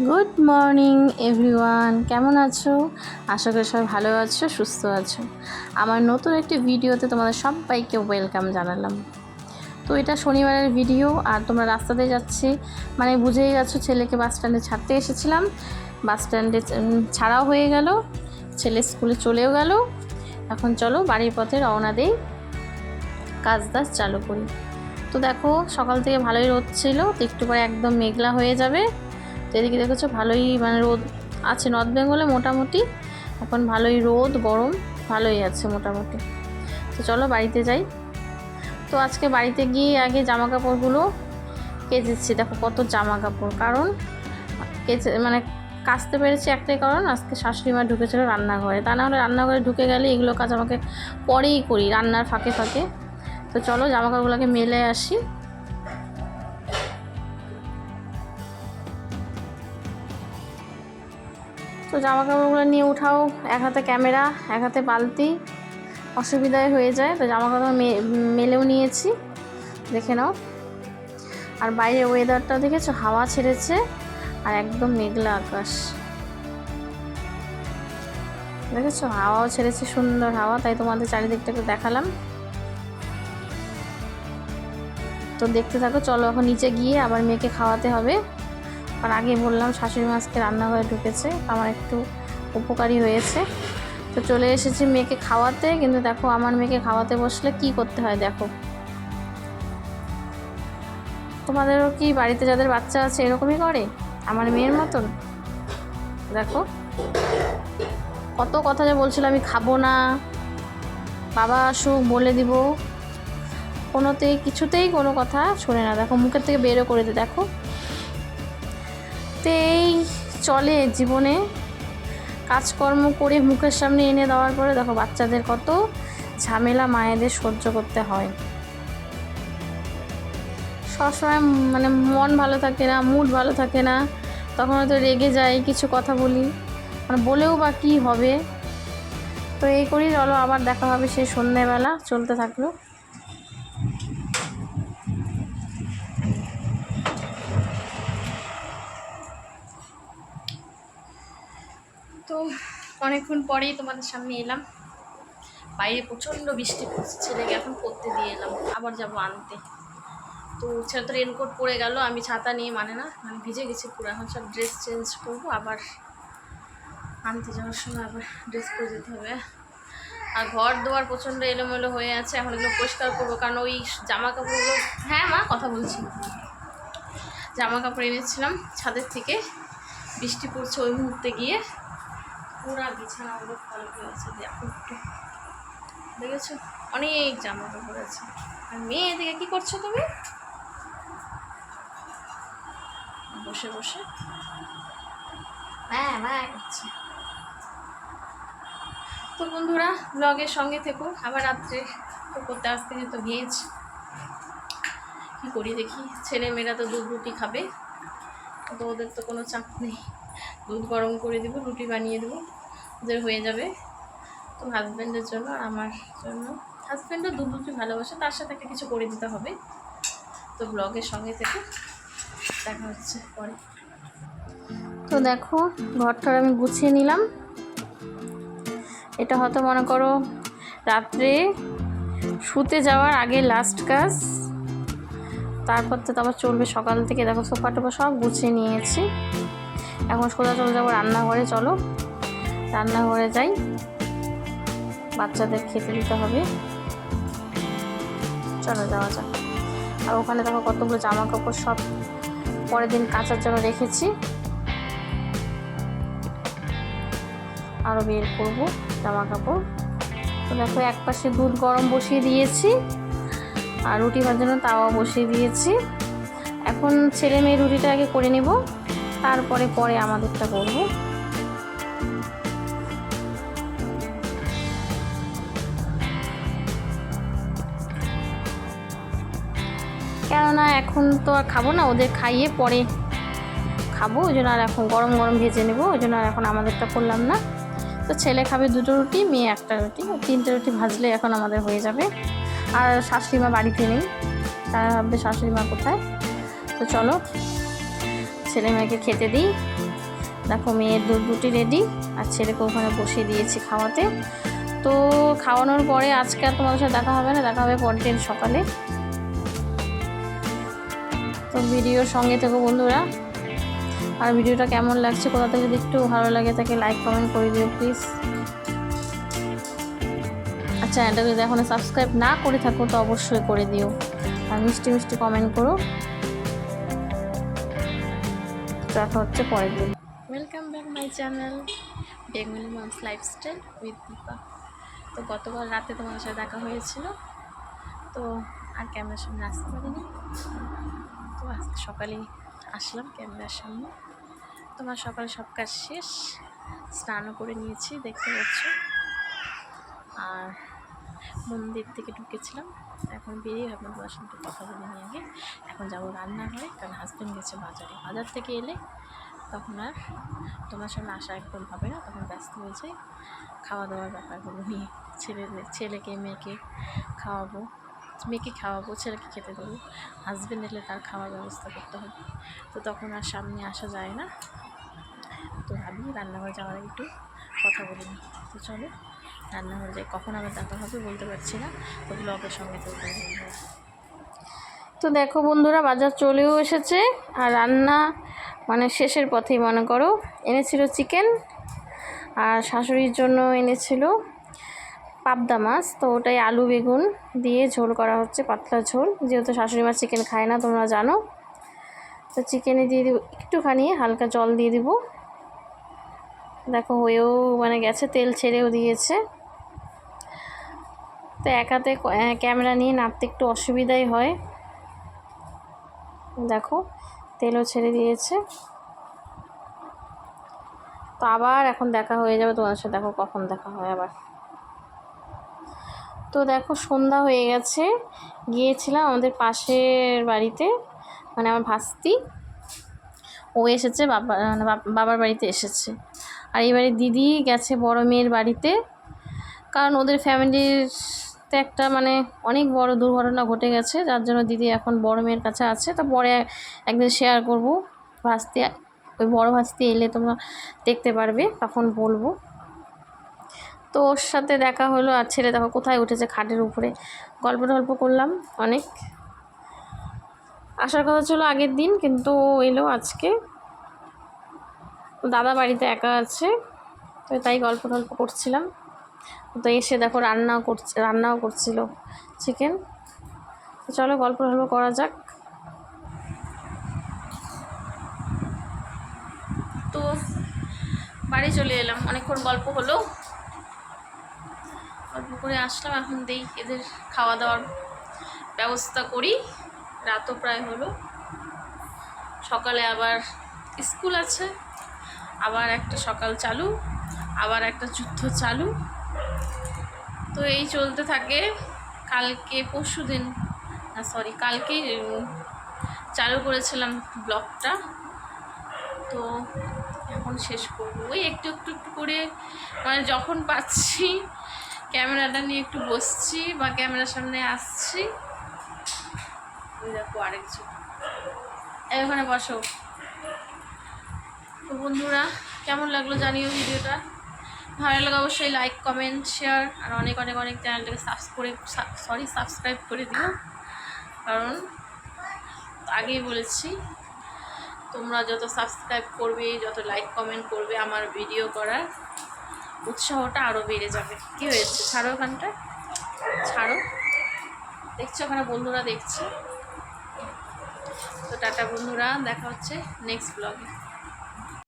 Good morning everyone, কেমন আছো? আশা করি সবাই ভালো আছো, সুস্থ আছো। আমার নতুন একটি ভিডিওতে তোমাদের সবাইকে ওয়েলকাম জানালাম। তো এটা শনিবারের ভিডিও, আর তোমরা রাস্তাতে যাচ্ছি মানে বুঝেই গেছো, ছেলেকে বাস স্ট্যান্ডে ছাড়তে এসেছিলাম। বাস স্ট্যান্ডে ছাড়াও হয়ে গেল, ছেলে স্কুলে চলেও গেল। এখন চলো বাড়ির পথে রওনা দেই, কাজ চালু করি। তো দেখো সকাল থেকে ভালোই রোদ ছিল, তো একটু পরে একদম মেঘলা হয়ে যাবে। তো এদিকে দেখেছো ভালোই মানে রোদ আছে, নর্থ বেঙ্গলে মোটামুটি এখন ভালোই রোদ, গরম ভালোই আছে মোটামুটি। তো চলো বাড়িতে যাই। তো আজকে বাড়িতে গিয়ে আগে জামা কাপড়গুলো কেচেছি। দেখো কত জামা কাপড়, কারণ মানে কাচতে পেরেছি একটাই কারণ, আজকে শাশুড়ি মা ঢুকেছিল রান্নাঘরে। তা না হলে রান্নাঘরে ঢুকে গেলে এগুলো কাজ আমাকে পরেই করি, রান্নার ফাঁকে ফাঁকে। তো চলো জামা কাপড়গুলোকে মেলে আসি। তো জামা কাপড়গুলো নিয়ে উঠাও, এক হাতে ক্যামেরা এক হাতে বালতি, অসুবিধায় হয়ে যায়। তো জামা কাপড় মেলেও নিয়েছি, দেখে নাও। আর বাইরে ওয়েদারটা দেখেছো, হাওয়া ছেড়েছে আর একদম মেঘলা আকাশ, দেখেছো হাওয়াও ছেড়েছে, সুন্দর হাওয়া। তাই তোমাদের চারিদিকটাকে দেখালাম। তো দেখতে থাকো। চলো এখন নিচে গিয়ে আবার মেয়েকে খাওয়াতে হবে। আর আগে বললাম শাশুড়ি মা আজকে রান্নাঘরে ঢুকেছে, আমার একটু উপকারী হয়েছে। তো চলে এসেছি মেয়েকে খাওয়াতে। কিন্তু দেখো আমার মেয়েকে খাওয়াতে বসলে কি করতে হয় দেখো। তোমাদেরও কি বাড়িতে যাদের বাচ্চা আছে এরকমই করে আমার মেয়ের মতন? দেখো কত কথা যে বলছিল আমি খাবো না, বাবা আসুক বলে দিব, কিছুতেই কোনো কথা শোনে না। দেখো মুখের থেকে বেরও করে দে। দেখো তো এই চলে জীবনে, কাজকর্ম করে মুখের সামনে এনে দেওয়ার পরে দেখো বাচ্চাদের কত ঝামেলা মায়েদের সহ্য করতে হয়। সবসময় মানে মন ভালো থাকে না, মুড ভালো থাকে না, তখন হয়তো রেগে যাই, কিছু কথা বলি, মানে বলেও বা কী হবে। তো এই করি। চলো আবার দেখা হবে সেই সন্ধ্যেবেলা, চলতে থাকলো। তো অনেকক্ষণ পরেই তোমাদের সামনে এলাম। বাইরে প্রচণ্ড বৃষ্টি পড়ছে, ছেলেকে এখন পড়তে দিয়ে এলাম, আবার যাবো আনতে। তো ছেলে তো রেনকোট পরে গেল, আমি ছাতা নিয়ে মানে ভিজে গেছি পুরো। এখন সব ড্রেস চেঞ্জ করবো, আবার আনতে যাওয়ার সময় আবার ড্রেস পরে যেতে হবে। আর ঘর দুয়ার প্রচণ্ড এলোমেলো হয়ে আছে, এখন এগুলো পরিষ্কার করবো, কারণ ওই জামা কাপড়গুলো, হ্যাঁ মা কথা বলছি, জামা কাপড় এনেছিলাম ছাদের থেকে, বৃষ্টি পড়ছে ওই মুহূর্তে গিয়ে পুরা বিছানাগুলো ফল হয়ে আছে। দেখো একটু দেখেছো, অনেক জামা কাপড় আছে। আর মেয়ে এদিকে কী করছো তুমি? বসে বসে হ্যাঁ করছে। তো বন্ধুরা ব্লগের সঙ্গে থেকো, আবার রাত্রে তো করতে আসতে যেত ভেজ কী করি দেখি। ছেলে মেয়েরা তো দুধ রুটি খাবে, তো ওদের তো কোনো চাপ নেই, দুধ গরম করে দেবো, রুটি বানিয়ে দেবো, ওদের হয়ে যাবে। তো হাজব্যান্ডের জন্য আর আমার জন্য, হাজব্যান্ডও দুধ রুটি ভালোবাসে, তার সাথে একটা কিছু করে দিতে হবে। তো ব্লগের সঙ্গে থেকে দেখা হচ্ছে পরে। তো দেখো ঘরটার আমি গুছিয়ে নিলাম। এটা হয়তো মনে করো রাত্রে শুতে যাওয়ার আগে লাস্ট কাজ, তারপর তো আবার চলবে সকাল থেকে। দেখো সোফা টোফা সব গুছিয়ে নিয়েছি, এখন সোজা চলে যাবো রান্নাঘরে। চলো রান্নাঘরে যাই, বাচ্চাদের খেতে দিতে হবে। চলো যাওয়া যাক। আর ওখানে দেখো কতগুলো জামা কাপড় সব পরের দিন কাচার জন্য রেখেছি, আরও বের করবো জামা কাপড়। তো দেখো এক পাশে দুধ গরম বসিয়ে দিয়েছি, আর রুটি ভাজানো তাওয়া বসিয়ে দিয়েছি। এখন ছেলে মেয়ে রুটিটা আগে করে নেব, তারপরে আমাদেরটা করবো। কেননা এখন তো আর খাবো না, ওদের খাইয়ে পরে খাবো, ওই জন্য আর এখন গরম গরম ভেজে নেবো, ওই জন্য আর এখন আমাদেরটা করলাম না। তো ছেলে খাবে দুটো রুটি, মেয়ে একটা রুটি, 3টে রুটি ভাজলে এখন আমাদের হয়ে যাবে। আর শাশুড়ি মা বাড়িতে নেই, তারা ভাববে শাশুড়ি মা কোথায়। তো চলো ছেলে মেয়েকে খেতে দিই। দেখো মেয়ের দুধ দুটি রেডি, আর ছেলেকে ওখানে বসিয়ে দিয়েছি খাওয়াতে। তো খাওয়ানোর পরে আজকে আর তোমাদের সাথে দেখা হবে না, দেখা হবে পরের দিন সকালে। তো ভিডিওর সঙ্গে থেকো বন্ধুরা। আর ভিডিওটা কেমন লাগছে, কোথা থেকে যদি একটু ভালো লাগে তাকে লাইক কমেন্ট করে দিও প্লিজ। আর চ্যানেলটাকে যদি এখনো সাবস্ক্রাইব না করে থাকো তো অবশ্যই করে দিও, আর মিষ্টি মিষ্টি কমেন্ট করো। দেখা হচ্ছে পরের দিন। Welcome back my channel Bengali moms lifestyle with Dipa. তো গতকাল রাতে তোমাদের সাথে দেখা হয়েছিল, তো আর ক্যামেরার সামনে আসতে পারিনি। তো আজকে সকালেই আসলাম ক্যামেরার সামনে। তোমার সকালে সব কাজ শেষ, স্নানও করে নিয়েছি দেখতে পাচ্ছ। আর মন্দির থেকে ঢুকেছিলাম, এখন বেরিয়ে ভাবলাম তোমার সঙ্গে কথা বলে নিয়ে আগে। এখন যাবো রান্নাঘরে, কারণ হাজব্যান্ড গেছে বাজারে। বাজার থেকে এলে তখন আর তোমার সঙ্গে আসা একদম হবে না, তখন ব্যস্ত হয়ে যাই খাওয়া দাওয়ার ব্যাপারগুলো নিয়ে। ছেলেকে মেয়েকে খাওয়াবো, মেয়েকে খাওয়াবো, ছেলেকে খেতে দেবো। হাজব্যান্ড এলে তার খাওয়ার ব্যবস্থা করতে হবে, তো তখন আর সামনে আসা যায় না। তো ভাবি রান্নাঘরে যাওয়ার একটু কথা বলে নিই। তো চলো রান্নাঘরে যাই, কখন আবার দেখা হবে বলতে পারছি না, তো ব্লগের সঙ্গে তো বন্ধুরা। তো দেখো বন্ধুরা, বাজার চলেও এসেছে, আর রান্না মানে শেষের পথেই মনে করো। এনেছিল চিকেন, আর শাশুড়ির জন্য এনেছিল পাবদা মাছ। তো ওটাই আলু বেগুন দিয়ে ঝোল করা হচ্ছে, পাতলা ঝোল, যেহেতু শাশুড়ি মা চিকেন খায় না তোমরা জানো। তো চিকেনে দিয়ে দিব একটুখানি হালকা জল দিয়ে দিব। দেখো হয়েও মানে গেছে, তেল ছেড়েও দিয়েছে। তো এক হাতে ক্যামেরা নিয়ে নাড়তে একটু অসুবিধাই হয়। দেখো তেলও ছেড়ে দিয়েছে। তো আবার এখন দেখা হয়ে যাবে তোমার সাথে, দেখো কখন দেখা হয় আবার। তো দেখো সন্ধ্যা হয়ে গেছে, গিয়েছিলাম আমাদের পাশের বাড়িতে, মানে আমার ভাস্তি ও এসেছে, বাবার বাড়িতে এসেছে। আর এবারে দিদি গেছে বড় মেয়ের বাড়িতে, কারণ ওদের ফ্যামিলিতে একটা মানে অনেক বড় দুর্ঘটনা ঘটে গেছে, যার জন্য দিদি এখন বড় মেয়ের কাছে আছে। তো পরে একদিন শেয়ার করব, ভাস্তি ওই বড় ভাস্তি এলে তোমরা দেখতে পারবে, তখন বলবো। তো ওর সাথে দেখা হলো, আর ছেলে দেখো কোথায় উঠেছে, খাটের উপরে। গল্প টল্প করলাম অনেক। আসার কথা ছিল আগের দিন, কিন্তু ও এলো আজকে। দাদা বাড়িতে একা আছে, তো তাই গল্প টল্প করছিলাম। তো এসে দেখো রান্নাও করছিল চিকেন। তো চলো গল্প টল্প করা যাক। তো বাড়ি চলে এলাম, অনেকক্ষণ গল্প হলো, গল্প করে আসলাম। এখন দেই এদের খাওয়া দাওয়ার ব্যবস্থা করি, রাতও প্রায় হলো। সকালে আবার স্কুল আছে, আবার একটা সকাল চালু, আবার একটা যুদ্ধ চালু। তো এই চলতে থাকে। কালকে কালকেই চালু করেছিলাম ব্লগটা, তো এখন শেষ করবো। ওই একটু একটু একটু করে, মানে যখন পাচ্ছি ক্যামেরাটা নিয়ে একটু বসছি বা ক্যামেরার সামনে আসছি। দেখো আরেকজন, ওখানে বসো। তো বন্ধুরা কেমন লাগলো জানিও ভিডিওটা, ভালো লাগে অবশ্যই লাইক কমেন্ট শেয়ার, আর অনেক অনেক অনেক চ্যানেলটাকে সাবস্ক্রাইব করে দিও। কারণ আগেই বলেছি, তোমরা যত সাবস্ক্রাইব করবে, যত লাইক কমেন্ট করবে, আমার ভিডিও করার উৎসাহটা আরও বেড়ে যাবে। কী হয়েছে, ছাড়ো ওখানটা, ছাড়ো, দেখছো ওখানে বন্ধুরা দেখছে। তো টাটা বন্ধুরা, দেখা হচ্ছে নেক্সট ব্লগে।